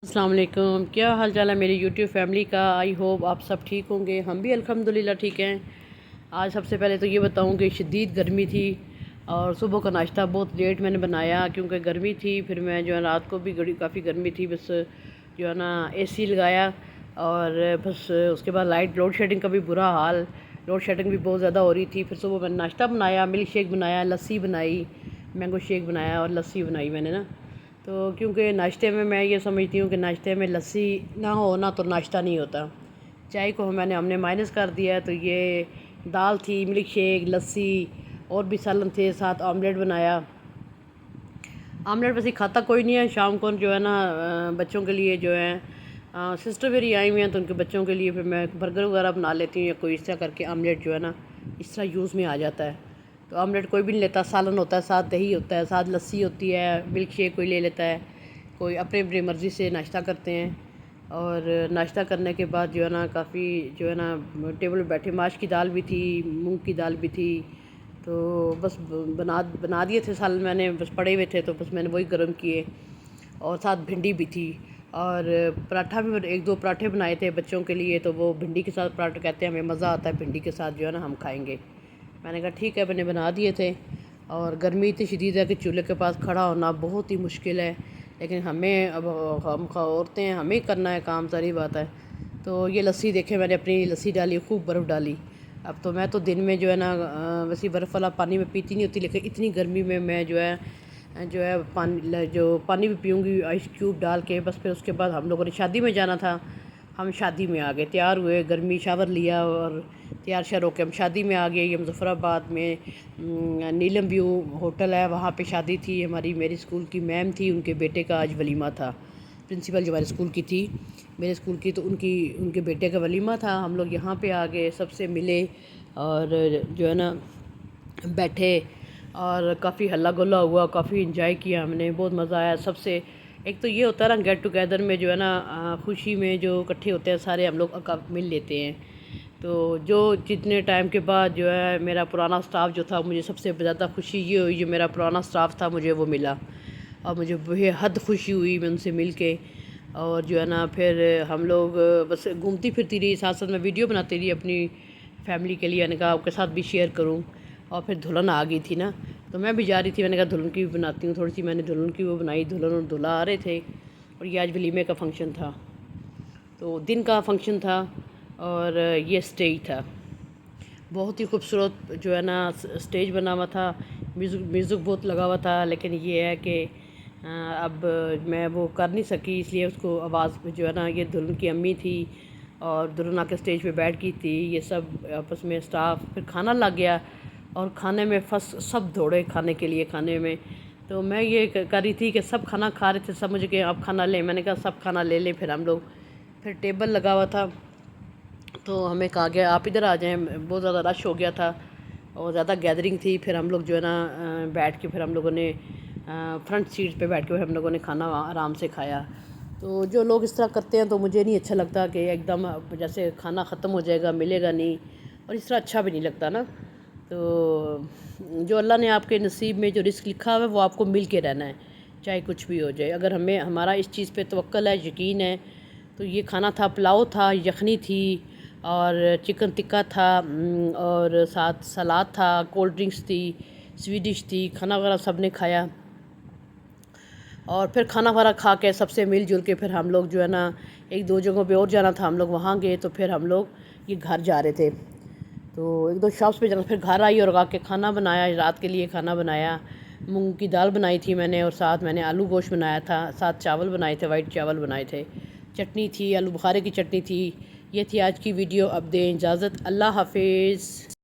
السلام علیکم، کیا حال چال ہے میری یوٹیوب فیملی کا؟ آئی ہوپ آپ سب ٹھیک ہوں گے، ہم بھی الحمدللہ ٹھیک ہیں۔ آج سب سے پہلے تو یہ بتاؤں کہ شدید گرمی تھی اور صبح کا ناشتہ بہت لیٹ میں نے بنایا کیونکہ گرمی تھی۔ پھر میں جو ہے رات کو بھی کافی گرمی تھی، بس جو ہے نا اے سی لگایا اور بس اس کے بعد لائٹ لوڈ شیڈنگ کا بھی برا حال، لوڈ شیڈنگ بھی بہت زیادہ ہو رہی تھی۔ پھر صبح میں نے ناشتہ بنایا، ملک شیک بنایا، لسی بنائی، مینگو شیک بنایا اور لسی بنائی میں نے نا۔ تو کیونکہ ناشتے میں یہ سمجھتی ہوں کہ ناشتے میں لسی نہ ہو نا تو ناشتہ نہیں ہوتا۔ چائے کو ہم نے مائنس کر دیا، تو یہ دال تھی، ملک شیک، لسی اور بھی سالن تھے، ساتھ آملیٹ بنایا۔ آملیٹ ویسے کھاتا کوئی نہیں ہے، شام کو جو ہے نا بچوں کے لیے جو ہے سسٹر میری آئی ہوئی ہیں تو ان کے بچوں کے لیے پھر میں برگر وغیرہ بنا لیتی ہوں یا کوئی اس طرح کر کے آملیٹ جو ہے نا اس طرح یوز میں آ جاتا ہے۔ تو آملیٹ کوئی بھی نہیں لیتا، سالن ہوتا ہے، ساتھ دہی ہوتا ہے، ساتھ لسی ہوتی ہے، ملک شیک کوئی لے لیتا ہے، کوئی اپنی مرضی سے ناشتہ کرتے ہیں۔ اور ناشتہ کرنے کے بعد جو ہے نا کافی جو ہے نا ٹیبل پہ بیٹھے، ماش کی دال بھی تھی، مونگ کی دال بھی تھی، تو بس بنا دیے تھے سالن میں نے، بس پڑے ہوئے تھے تو بس میں نے وہی گرم کیے، اور ساتھ بھنڈی بھی تھی اور پراٹھا بھی، ایک دو پراٹھے بنائے تھے بچوں کے لیے، تو وہ بھنڈی کے ساتھ پراٹھے کہتے ہیں ہمیں مزہ آتا ہے بھنڈی کے ساتھ جو ہے نا ہم کھائیں گے۔ میں نے کہا ٹھیک ہے، میں نے بنا دیے تھے۔ اور گرمی اتنی شدید ہے کہ چولہے کے پاس کھڑا ہونا بہت ہی مشکل ہے، لیکن ہمیں اب ہم عورتیں ہیں، ہمیں کرنا ہے کام، ساری بات ہے۔ تو یہ لسی دیکھیں، میں نے اپنی لسی ڈالی، خوب برف ڈالی۔ اب تو میں تو دن میں جو ہے نا ویسے برف والا پانی میں پیتی نہیں ہوتی، لیکن اتنی گرمی میں جو ہے پانی بھی پیوں گی آئس کیوب ڈال کے۔ بس پھر اس کے بعد ہم لوگوں نے شادی میں جانا تھا، ہم شادی میں آ گئے، تیار ہوئے، گرمی شاور لیا اور تیار شیار ہو کے ہم شادی میں آ گئے۔ یہ مظفر آباد میں نیلم ویو ہوٹل ہے، وہاں پہ شادی تھی ہماری، میری اسکول کی میم تھی، ان کے بیٹے کا آج ولیمہ تھا، پرنسپل جو ہمارے اسکول کی تھی، میرے اسکول کی، تو ان کے بیٹے کا ولیمہ تھا۔ ہم لوگ یہاں پہ آ گئے، سب سے ملے اور جو ہے نا بیٹھے اور کافی ہلا گلا ہوا، کافی انجوائے کیا ہم نے، بہت مزہ آیا سب سے۔ ایک تو یہ ہوتا ہے نا گیٹ ٹوگیدر میں جو ہے نا خوشی میں جو اکٹھے ہوتے ہیں سارے، ہم لوگ مل لیتے ہیں۔ تو جو جتنے ٹائم کے بعد جو ہے میرا پرانا سٹاف جو تھا، مجھے سب سے زیادہ خوشی یہ ہوئی جو میرا پرانا سٹاف تھا مجھے وہ ملا، اور مجھے بے حد خوشی ہوئی میں ان سے مل کے۔ اور جو ہے نا پھر ہم لوگ بس گھومتی پھرتی رہی، ساتھ ساتھ میں ویڈیو بناتی رہی اپنی فیملی کے لیے، میں نے کہا آپ کے ساتھ بھی شیئر کروں۔ اور پھر دلہن آ گئی تھی نا، تو میں بھی جا رہی تھی، میں نے کہا دلہن کی بھی بناتی ہوں تھوڑی سی، میں نے دلہن کی وہ بنائی، دلہن اور دلہا آ رہے تھے، اور یہ آج ولیمے کا فنکشن تھا، تو دن کا فنکشن تھا اور یہ اسٹیج تھا، بہت ہی خوبصورت جو ہے نا اسٹیج بنا ہوا تھا، میوزک بہت لگا ہوا تھا، لیکن یہ ہے کہ اب میں وہ کر نہیں سکی، اس لیے اس کو آواز جو ہے نا، یہ دلہن کی امی تھی اور دلہن آ کے اسٹیج پہ بیٹھ گئی تھی، یہ سب آپس میں اسٹاف، پھر کھانا لگ گیا اور کھانے میں سب دوڑے کھانے کے لیے، کھانے میں تو میں یہ کر رہی تھی کہ سب کھانا کھا رہے تھے، سب مجھے کہ آپ کھانا لیں، میں نے کہا سب کھانا لے لیں، پھر ہم لوگ پھر ٹیبل لگا ہوا تھا تو ہمیں کہا گیا آپ ادھر آ جائیں، بہت زیادہ رش ہو گیا تھا اور زیادہ گیدرنگ تھی، پھر ہم لوگ جو ہے نا بیٹھ کے پھر ہم لوگوں نے فرنٹ سیٹ پہ بیٹھ کے ہم لوگوں نے کھانا آرام سے کھایا۔ تو جو لوگ اس طرح کرتے ہیں تو مجھے نہیں اچھا لگتا کہ ایک دم جیسے کھانا ختم ہو جائے گا، ملے گا نہیں، اور اس طرح اچھا بھی نہیں لگتا نا۔ تو جو اللہ نے آپ کے نصیب میں جو رزق لکھا ہوا ہے وہ آپ کو مل کے رہنا ہے، چاہے کچھ بھی ہو جائے۔ اگر ہمارا اس چیز پہ توکل ہے، یقین ہے، تو یہ کھانا تھا، پلاؤ تھا، یخنی تھی اور چکن ٹکا تھا، اور ساتھ سلاد تھا، کولڈ ڈرنکس تھی، سویٹ ڈش تھی، کھانا وغیرہ سب نے کھایا۔ اور پھر کھانا وغیرہ کھا کے سب سے مل جل کے پھر ہم لوگ جو ہے نا ایک دو جگہوں پہ اور جانا تھا، ہم لوگ وہاں گئے، تو پھر ہم لوگ یہ گھر جا رہے تھے، تو ایک دو شاپس پہ جانا، پھر گھر آئی اور آ کے کھانا بنایا، رات کے لیے کھانا بنایا، مونگ کی دال بنائی تھی میں نے، اور ساتھ میں نے آلو گوشت بنایا تھا، ساتھ چاول بنائے تھے، وائٹ چاول بنائے تھے، چٹنی تھی، آلو بخارے کی چٹنی تھی۔ یہ تھی آج کی ویڈیو، اب دیں اجازت، اللہ حافظ۔